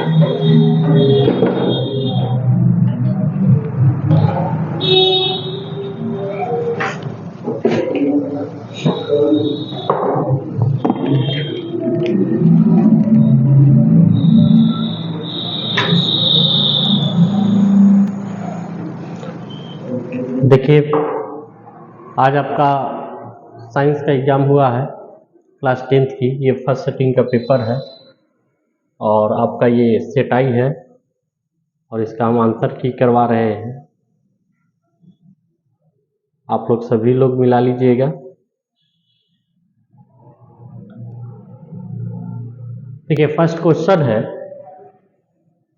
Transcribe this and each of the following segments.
देखिए, आज आपका साइंस का एग्ज़ाम हुआ है क्लास 10th की। ये फर्स्ट सेटिंग का पेपर है और आपका ये सेट आई है और इसका हम आंसर की करवा रहे हैं। आप लोग सभी लोग मिला लीजिएगा। देखिए, फर्स्ट क्वेश्चन है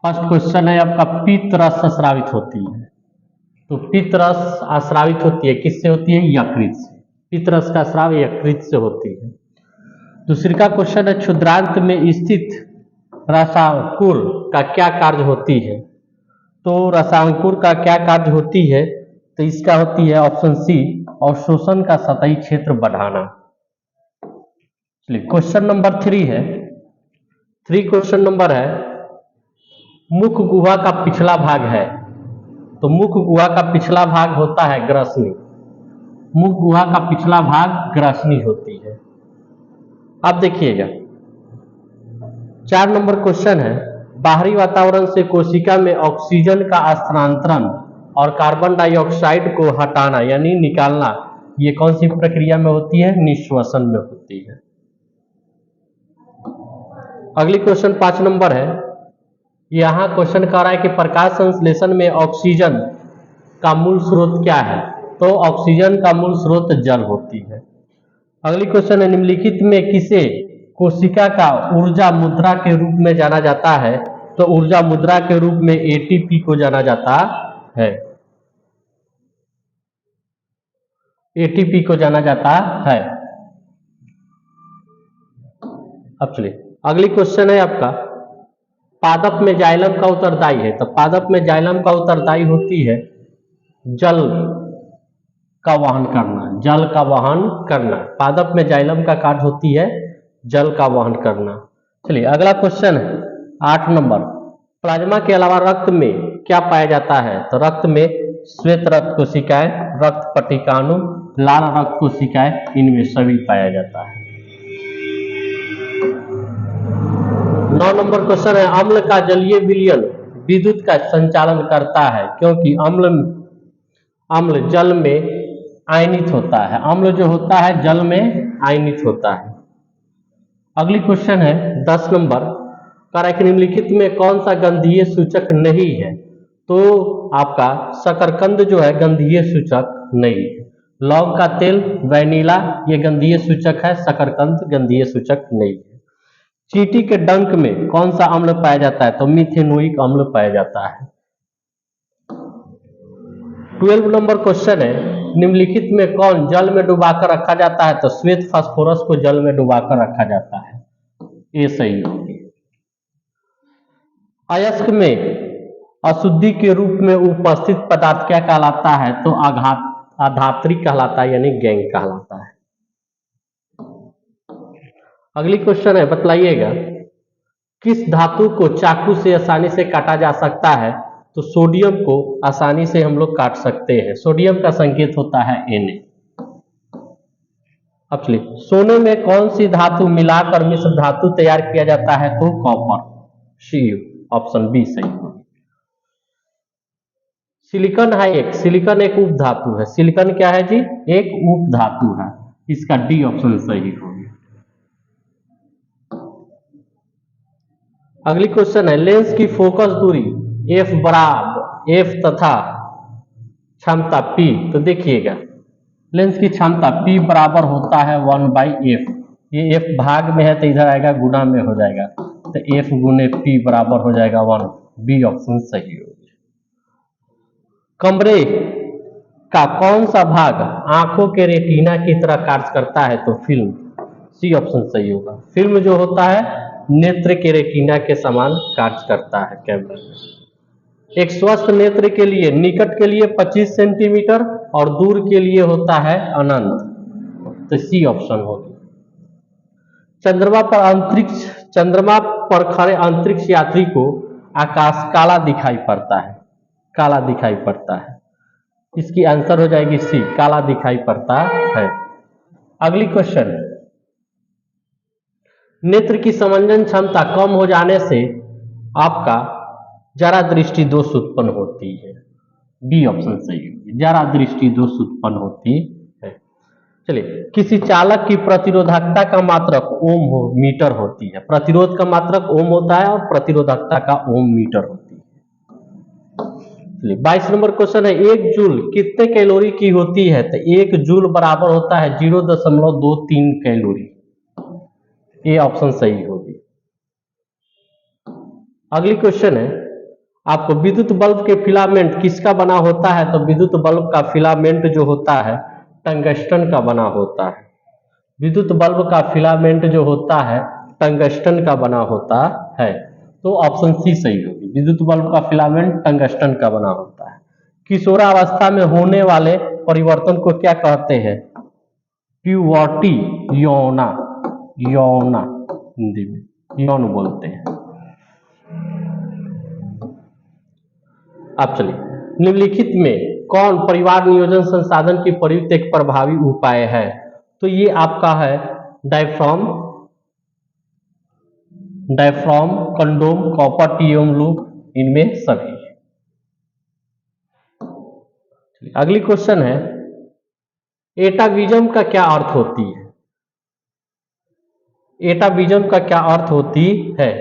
आपका, पित्त रस स्रावित होती है। तो पित्त रस स्रावित होती है, किससे होती है? यकृत से। पित्त रस का स्राव यकृत से होती है। दूसरी का क्वेश्चन है, क्षुद्रांत में स्थित रसांकुर का क्या कार्य होती है? तो रसांकुर का क्या कार्य होती है? तो इसका होती है ऑप्शन सी, अवशोषण का सतही क्षेत्र बढ़ाना। चलिए, क्वेश्चन नंबर 3 है। 3 क्वेश्चन नंबर है, मुख गुहा का पिछला भाग है। तो मुख गुहा का पिछला भाग होता है ग्रसनी। मुख गुहा का पिछला भाग ग्रसनी होती है। अब देखिएगा, 4 नंबर क्वेश्चन है, बाहरी वातावरण से कोशिका में ऑक्सीजन का स्थानांतरण और कार्बन डाइऑक्साइड को हटाना यानी निकालना, ये कौन सी प्रक्रिया में होती है? निश्वसन में होती है। अगली क्वेश्चन 5 नंबर है। यहां क्वेश्चन कह रहा है कि प्रकाश संश्लेषण में ऑक्सीजन का मूल स्रोत क्या है? तो ऑक्सीजन का मूल स्रोत जल होती है। अगली क्वेश्चन है, निम्नलिखित में किसे कोशिका का ऊर्जा मुद्रा के रूप में जाना जाता है? तो ऊर्जा मुद्रा के रूप में एटीपी को जाना जाता है। एटीपी को जाना जाता है। अब चलिए, अगली क्वेश्चन है आपका, पादप में जाइलम का उत्तरदायी है। तो पादप में जाइलम का उत्तरदायी होती है जल का वहन करना। जल का वहन करना, पादप में जाइलम का कार्य होती है जल का वहन करना। चलिए, अगला क्वेश्चन है 8 नंबर, प्लाज्मा के अलावा रक्त में क्या पाया जाता है? तो रक्त में श्वेत रक्त कोशिकाएं, रक्त पट्टिकाणु, लाल रक्त कोशिकाएं, इनमें सभी पाया जाता है। 9 नंबर क्वेश्चन है, अम्ल का जलीय विलयन विद्युत का संचालन करता है क्योंकि अम्ल जल में आयनित होता है। अम्ल जो होता है जल में आयनित होता है। अगली क्वेश्चन है 10 नंबर, कह रहा है कि निम्नलिखित में कौन सा गंधीय सूचक नहीं है? तो आपका शकरकंद जो है गंधीय सूचक नहीं है। लौंग का तेल, वैनिला, ये गंधीय सूचक है, शकरकंद गंधीय सूचक नहीं है। चींटी के डंक में कौन सा अम्ल पाया जाता है? तो मिथेनोइक अम्ल पाया जाता है। 12 नंबर क्वेश्चन है, निम्नलिखित में कौन जल में डुबाकर रखा जाता है? तो श्वेत फास्फोरस को जल में डुबाकर रखा जाता है। ये सही होगी। अयस्क में अशुद्धि के रूप में उपस्थित पदार्थ क्या कहलाता है? तो अधात्री कहलाता है यानी गैंग कहलाता है। अगली क्वेश्चन है, बतलाइएगा किस धातु को चाकू से आसानी से काटा जा सकता है? तो सोडियम को आसानी से हम लोग काट सकते हैं। सोडियम का संकेत होता है Na। अब चलिए, सोने में कौन सी धातु मिलाकर मिश्र धातु तैयार किया जाता है? तो कॉपर, Cu, ऑप्शन बी सही होगी। सिलिकॉन है एक, सिलिकॉन एक उप धातु है। सिलिकॉन क्या है जी? एक उप धातु है। इसका डी ऑप्शन सही होगी। अगली क्वेश्चन है, लेंस की फोकस दूरी f बराबर f तथा क्षमता p। तो देखिएगा, लेंस की क्षमता p बराबर होता है 1/f। ये f भाग में है तो इधर आएगा गुना में हो जाएगा, तो f गुने p बराबर हो जाएगा 1। बी ऑप्शन सही होगी। कमरे का कौन सा भाग आंखों के रेटिना की तरह कार्य करता है? तो फिल्म, सी ऑप्शन सही होगा। फिल्म जो होता है नेत्र के रेटिना के समान कार्य करता है कैमरा में। एक स्वस्थ नेत्र के लिए निकट के लिए 25 सेंटीमीटर और दूर के लिए होता है अनंत, तो सी ऑप्शन होगी। चंद्रमा पर खड़े अंतरिक्ष यात्री को आकाश काला दिखाई पड़ता है? काला दिखाई पड़ता है। इसकी आंसर हो जाएगी सी, काला दिखाई पड़ता है। अगली क्वेश्चन, नेत्र की समंजन क्षमता कम हो जाने से आपका जरा दृष्टि दोष उत्पन्न होती है। बी ऑप्शन सही होगी, जरा दृष्टि दोष उत्पन्न होती है। चलिए, किसी चालक की प्रतिरोधकता का मात्रक ओम मीटर होती है। प्रतिरोध का मात्रक ओम होता है और प्रतिरोधकता का ओम मीटर होती है। चलिए, 22 नंबर क्वेश्चन है, एक जूल कितने कैलोरी की होती है? तो एक जूल बराबर होता है 0.23 कैलोरी। ये ऑप्शन सही होगी। अगली क्वेश्चन है, आपको विद्युत बल्ब के फिलामेंट किसका बना होता है? तो विद्युत बल्ब का फिलामेंट जो होता है टंगस्टन का बना होता है। विद्युत बल्ब का फिलामेंट जो होता है टंगस्टन का बना होता है। तो ऑप्शन सी सही होगी, विद्युत बल्ब का फिलामेंट टंगस्टन का बना होता है। किशोरावस्था में होने वाले परिवर्तन को क्या कहते हैं? प्यूबर्टी, यौना, यौना हिंदी में यौन बोलते हैं। अब चलिए, निम्नलिखित में कौन परिवार नियोजन संसाधन की प्रयुक्त एक प्रभावी उपाय है? तो ये आपका है डायफ्राम, कंडोम, कॉपर टी एवं लूप, इनमें सभी। अगली क्वेश्चन है, एटाविज्म का क्या अर्थ होती है? एटाविज्म का क्या अर्थ होती है?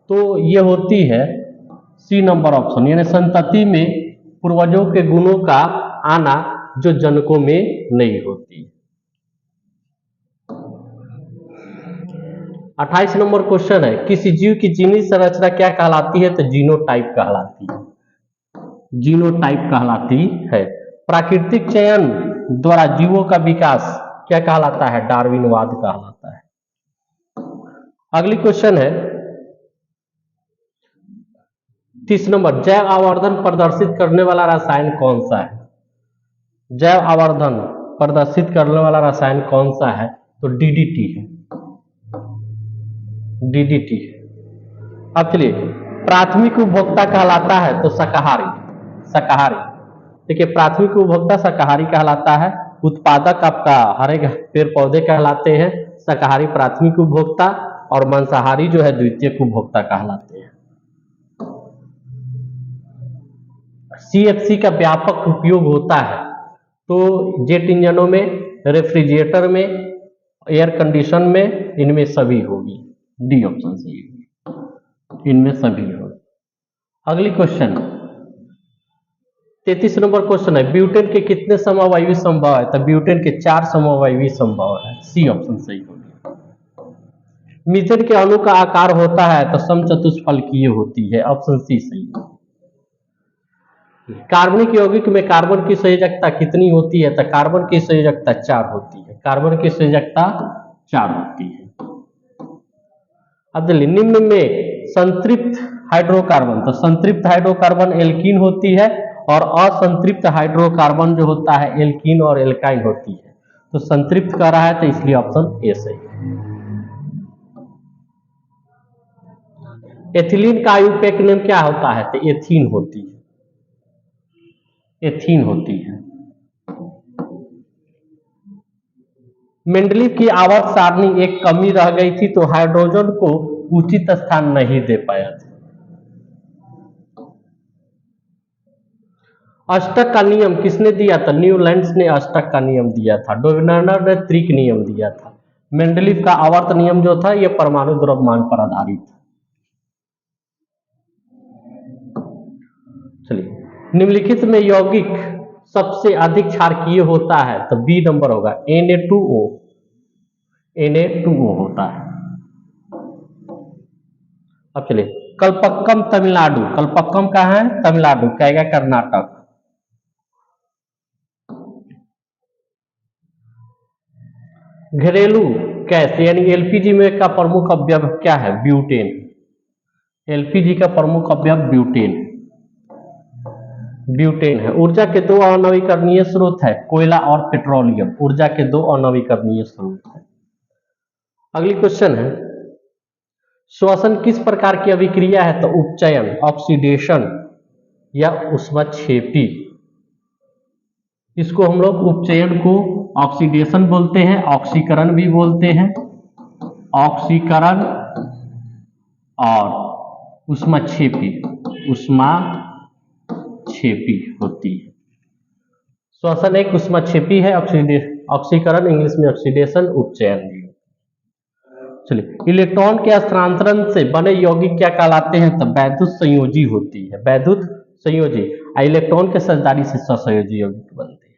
तो ये होती है सी नंबर ऑप्शन, यानी संतति में पूर्वजों के गुणों का आना जो जनकों में नहीं होती। 28 नंबर क्वेश्चन है, किसी जीव की जीनी संरचना क्या कहलाती है? तो जीनोटाइप कहलाती है। जीनोटाइप कहलाती है। प्राकृतिक चयन द्वारा जीवों का विकास क्या कहलाता है? डार्विनवाद कहलाता है। अगली क्वेश्चन है 30 नंबर, जैव आवर्धन प्रदर्शित करने वाला रसायन कौन सा है? जैव आवर्धन प्रदर्शित करने वाला रसायन कौन सा है? तो डीडीटी है, डीडीटी। अब चलिए, प्राथमिक उपभोक्ता कहलाता है तो शाकाहारी, शाकाहारी। देखिए, प्राथमिक उपभोक्ता शाकाहारी कहलाता है। उत्पादक आपका हरे पेड़ पौधे कहलाते हैं, शाकाहारी प्राथमिक उपभोक्ता, और मांसाहारी जो है द्वितीयक उपभोक्ता कहलाते हैं। सीएफसी का व्यापक उपयोग होता है तो जेट इंजनों में, रेफ्रिजरेटर में, एयर कंडीशन में, इनमें सभी होगी। डी ऑप्शन सही होगी, इनमें सभी होगी। अगली क्वेश्चन 33 नंबर क्वेश्चन है, ब्यूटेन के कितने समवायवी संभव है? तो ब्यूटेन के 4 समवायवी संभव है। सी ऑप्शन सही होगी। मीथेन के अणु का आकार होता है तो समचतुष्फलकीय होती है। ऑप्शन सी सही है। कार्बनिक यौगिक में कार्बन की संयोजकता कितनी होती है? तो कार्बन की संयोजकता 4 होती है। कार्बन की संयोजकता 4 होती है। अब चलिए, निम्न में संतृप्त हाइड्रोकार्बन, तो संतृप्त हाइड्रोकार्बन एल्कीन होती है और असंतृप्त हाइड्रोकार्बन जो होता है एल्कीन और एल्काइन होती है। तो संतृप्त कर रहा है तो इसलिए ऑप्शन ए सही है। एथिलीन का आयुपेक नेम क्या होता है? तो एथीन होती है, एथीन होती है। मेंडलीव की आवर्त सारणी एक कमी रह गई थी तो हाइड्रोजन को उचित स्थान नहीं दे पाया था। अष्टक का नियम किसने दिया था? न्यूलैंड्स ने अष्टक का नियम दिया था। डोवेनर ने त्रिक नियम दिया था। मेंडलीव का आवर्त नियम जो था यह परमाणु द्रव्यमान पर आधारित था। चलिए, निम्नलिखित में यौगिक सबसे अधिक क्षारकीय होता है? तो बी नंबर होगा, Na2O, Na2O होता है। अब चलिए, कल्पक्कम तमिलनाडु, कल्पक्कम कहाँ है? तमिलनाडु, कैगा कर्नाटक। घरेलू गैस यानी एलपीजी में का प्रमुख अवयव क्या है? ब्यूटेन। एलपीजी का प्रमुख अवयव ब्यूटेन, ब्यूटेन है। ऊर्जा के 2 अनवीकरणीय स्रोत है, कोयला और पेट्रोलियम। ऊर्जा के 2 अनवीकरणीय स्रोत है। अगली क्वेश्चन है, श्वसन किस प्रकार की अभिक्रिया है? तो उपचयन, ऑक्सीडेशन या ऊष्मक्षेपी। इसको हम लोग उपचयन को ऑक्सीडेशन बोलते हैं, ऑक्सीकरण भी बोलते हैं, ऑक्सीकरण और ऊष्मक्षेपी, ऊष्माक्षेपी होती है। श्वसन एक ऊष्मक्षेपी है, ऑक्सीकरण इंग्लिश में ऑक्सीडेशन, उपचयन भी। चलिए, इलेक्ट्रॉन के स्थानांतरण से बने यौगिक क्या कहलाते हैं? तो वैद्युत संयोजी होती है, वैद्युत संयोजी। इलेक्ट्रॉन के साझेदारी से सहसंयोजी यौगिक बनते हैं।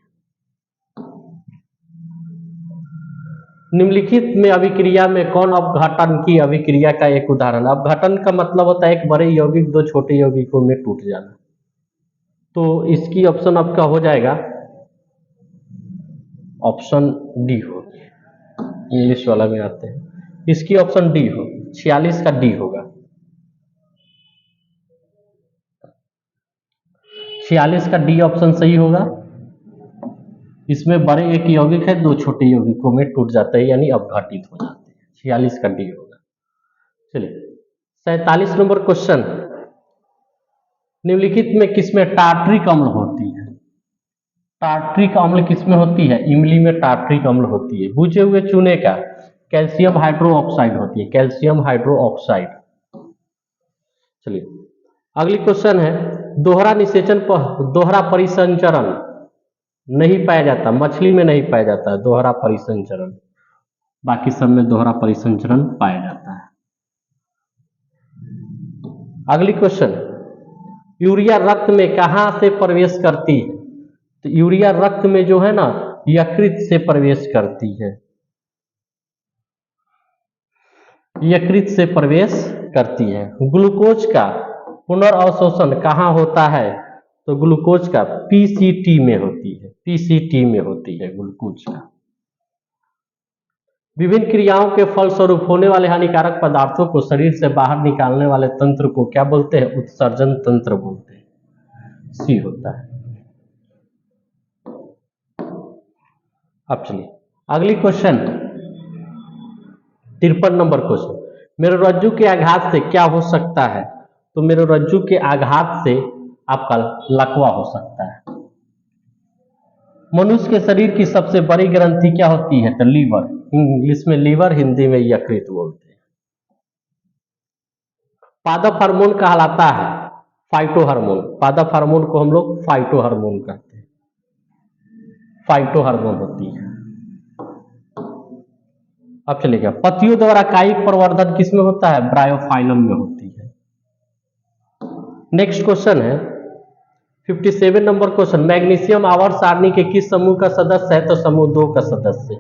निम्नलिखित में अभिक्रिया में कौन अपघटन की अभिक्रिया का एक उदाहरण? अपघटन का मतलब होता है एक बड़े यौगिक दो छोटे यौगिकों में टूट जाना। तो इसकी ऑप्शन आपका हो जाएगा ऑप्शन डी हो, इंग्लिश वाला में आते हैं, इसकी ऑप्शन डी हो, 46 का डी होगा। 46 का डी ऑप्शन सही होगा। इसमें बड़े एक यौगिक है दो छोटे यौगिकों में टूट जाते हैं, यानी अपघटित हो जाते हैं। 46 का डी होगा। चलिए, 47 नंबर क्वेश्चन, निम्नलिखित में किसमें टार्ट्रिक अम्ल होती है? टार्ट्रिक अम्ल किसमें होती है? इमली में टार्ट्रिक अम्ल होती है। बुझे हुए चूने का कैल्शियम हाइड्रोक्साइड होती है, कैल्शियम हाइड्रोक्साइड। चलिए, अगली क्वेश्चन है, दोहरा निषेचन पर दोहरा परिसंचरण नहीं पाया जाता, मछली में नहीं पाया जाता है दोहरा परिसंचरण, बाकी सब में दोहरा परिसंचरण पाया जाता है। अगली क्वेश्चन, यूरिया रक्त में कहां से प्रवेश करती है? तो यूरिया रक्त में जो है ना यकृत से प्रवेश करती है, यकृत से प्रवेश करती है। ग्लूकोज का पुनर्अवशोषण कहां होता है? तो ग्लूकोज का पीसीटी में होती है, पीसीटी में होती है ग्लूकोज का। विभिन्न क्रियाओं के फलस्वरूप होने वाले हानिकारक पदार्थों को शरीर से बाहर निकालने वाले तंत्र को क्या बोलते हैं? उत्सर्जन तंत्र बोलते हैं, सी होता है। अब चलिए, अगली क्वेश्चन 53 नंबर क्वेश्चन, मेरुरज्जु के आघात से क्या हो सकता है? तो मेरुरज्जु के आघात से आपका लकवा हो सकता है। मनुष्य के शरीर की सबसे बड़ी ग्रंथि क्या होती है? तो लीवर, इंग्लिश में लीवर, हिंदी में यकृत बोलते हैं। पादप हार्मोन कहलाता है फाइटो हार्मोन, पादप हार्मोन को हम लोग फाइटो हार्मोन कहते हैं, फाइटो हार्मोन होती है। अब चलिएगा, पत्तियों द्वारा कायिक प्रवर्धन किसमें होता है? ब्रायोफाइलम में होती है। नेक्स्ट क्वेश्चन है 57 नंबर क्वेश्चन, मैग्नीशियम आवर्त सारणी के किस समूह का सदस्य है? तो समूह 2 का सदस्य,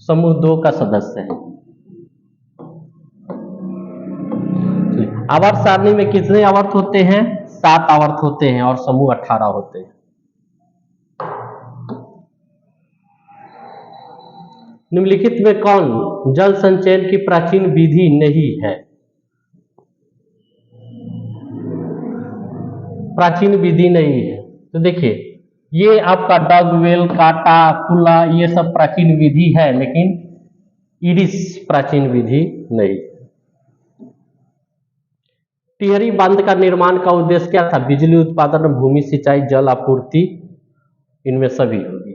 समूह 2 का सदस्य है। आवर्त सारणी में कितने आवर्त होते हैं? 7 आवर्त होते हैं और समूह 18 होते हैं। निम्नलिखित में कौन जल संचयन की प्राचीन विधि नहीं है? प्राचीन विधि नहीं है, तो देखिए ये आपका डग वेल, काटा, कुला, ये सब प्राचीन विधि है, लेकिन इरिस प्राचीन विधि नहीं। टिहरी बांध का निर्माण का उद्देश्य क्या था? बिजली उत्पादन, भूमि सिंचाई, जल आपूर्ति, इनमें सभी होगी,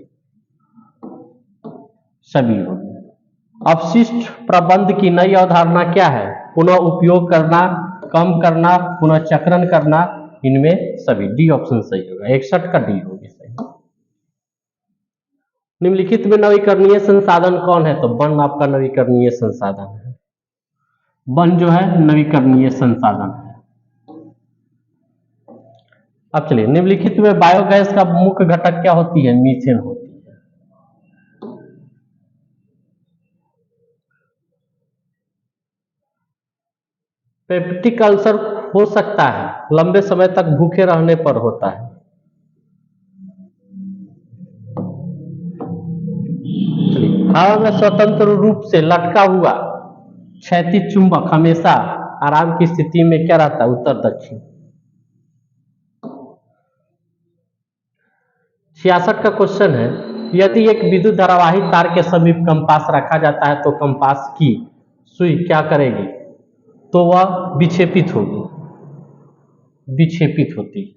सभी होगी। अपशिष्ट प्रबंध की नई अवधारणा क्या है? पुनः उपयोग करना, कम करना, पुनः चक्रण करना, इनमें सभी। डी ऑप्शन सही होगा, 61 का डी होगी सही। निम्नलिखित में नवीकरणीय संसाधन कौन है? तो वन आपका नवीकरणीय संसाधन है, वन जो है नवीकरणीय संसाधन है। अब चलिए, निम्नलिखित में बायोगैस का मुख्य घटक क्या होती है? मीथेन होती है। पेप्टिक अल्सर हो सकता है, लंबे समय तक भूखे रहने पर होता है। हवा में स्वतंत्र रूप से लटका हुआ क्षैतिज चुंबक हमेशा आराम की स्थिति में क्या रहता है? उत्तर दक्षिण। 66 का क्वेश्चन है, यदि एक विद्युत धारावाही तार के समीप कंपास रखा जाता है तो कंपास की सुई क्या करेगी? तो वह विक्षेपित होगी, विक्षेपित होती है।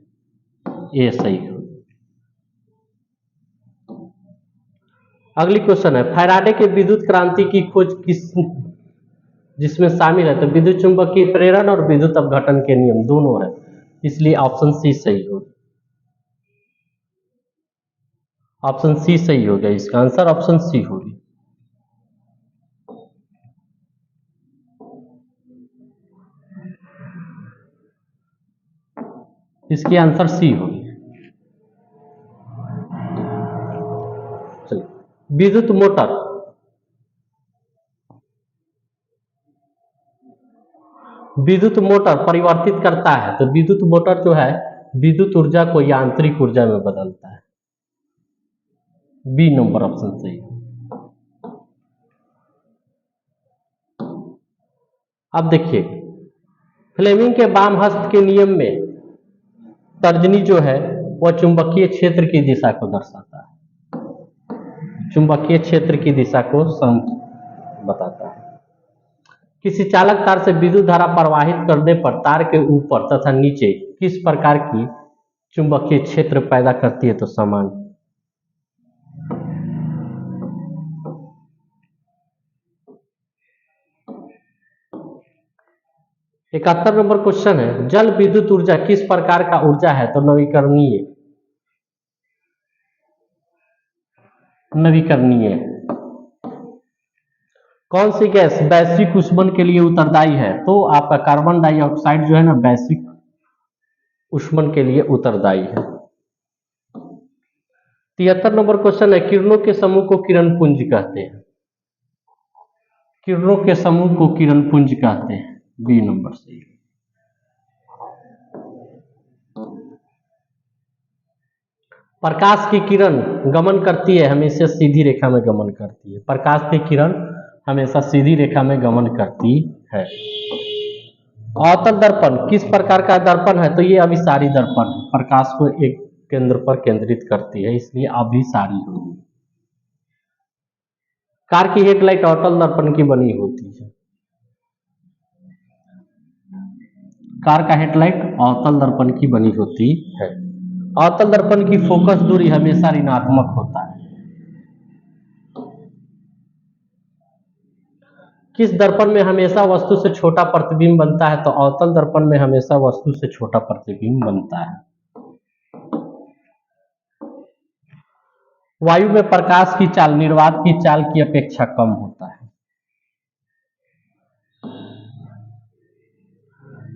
ये सही होगी। अगली क्वेश्चन है, फैराडे के विद्युत क्रांति की खोज किस जिसमें शामिल है? तो विद्युत चुंबकीय प्रेरण और विद्युत अपघटन के नियम दोनों है, इसलिए ऑप्शन सी सही होगा। ऑप्शन सी सही हो गया, इसका आंसर ऑप्शन सी होगी। इसकी आंसर सी होगी। चलिए, विद्युत मोटर, विद्युत मोटर परिवर्तित करता है, तो विद्युत मोटर जो है विद्युत ऊर्जा को यांत्रिक ऊर्जा में बदलता है। बी नंबर ऑप्शन सही है। अब देखिए, फ्लेमिंग के वाम हस्त के नियम में तर्जनी जो है वह चुंबकीय क्षेत्र की दिशा को दर्शाता है, चुंबकीय क्षेत्र की दिशा को बताता है। किसी चालक तार से विद्युत धारा प्रवाहित करने पर तार के ऊपर तथा नीचे किस प्रकार की चुंबकीय क्षेत्र पैदा करती है? तो समान। 71 नंबर क्वेश्चन है, जल विद्युत ऊर्जा किस प्रकार का ऊर्जा है? तो नवीकरणीय, नवीकरणीय। कौन सी गैस वैश्विक ऊष्मन के लिए उत्तरदायी है? तो आपका कार्बन डाइऑक्साइड जो है ना वैश्विक ऊष्मन के लिए उत्तरदायी है। 73 नंबर क्वेश्चन है, किरणों के समूह को किरण पुंज कहते हैं, किरणों के समूह को किरण पुंज कहते हैं। बी नंबर सही। प्रकाश की किरण गमन करती है, हमेशा सीधी रेखा में गमन करती है। प्रकाश की किरण हमेशा सीधी रेखा में गमन करती है। अवतल दर्पण किस प्रकार का दर्पण है? तो ये अभिसारी दर्पण है, प्रकाश को एक केंद्र पर केंद्रित करती है, इसलिए अभिसारी होगी। कार की हेडलाइट अवतल दर्पण की बनी होती है, कार का हेडलाइट अवतल दर्पण की बनी होती है। अवतल दर्पण की फोकस दूरी हमेशा ऋणात्मक होता है। किस दर्पण में हमेशा वस्तु से छोटा प्रतिबिंब बनता है? तो अवतल दर्पण में हमेशा वस्तु से छोटा प्रतिबिंब बनता है। वायु में प्रकाश की चाल निर्वात की चाल की अपेक्षा कम होता है।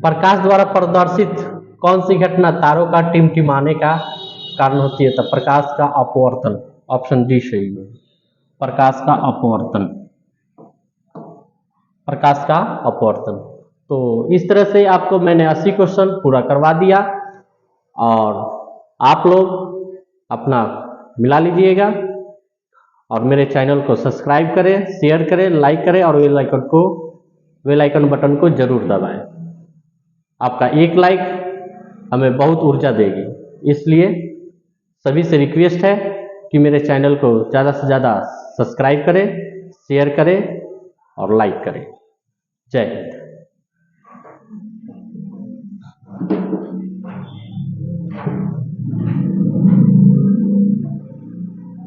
प्रकाश द्वारा प्रदर्शित कौन सी घटना तारों का टिमटिमाने का कारण होती है? तो प्रकाश का अपवर्तन, ऑप्शन डी सही है। प्रकाश का अपवर्तन, प्रकाश का अपवर्तन। तो इस तरह से आपको मैंने 80 क्वेश्चन पूरा करवा दिया और आप लोग अपना मिला लीजिएगा और मेरे चैनल को सब्सक्राइब करें, शेयर करें, लाइक करें और बेल आइकन बटन को जरूर दबाएं। आपका एक लाइक हमें बहुत ऊर्जा देगी, इसलिए सभी से रिक्वेस्ट है कि मेरे चैनल को ज़्यादा से ज़्यादा सब्सक्राइब करें, शेयर करें और लाइक करें। जय हिंद।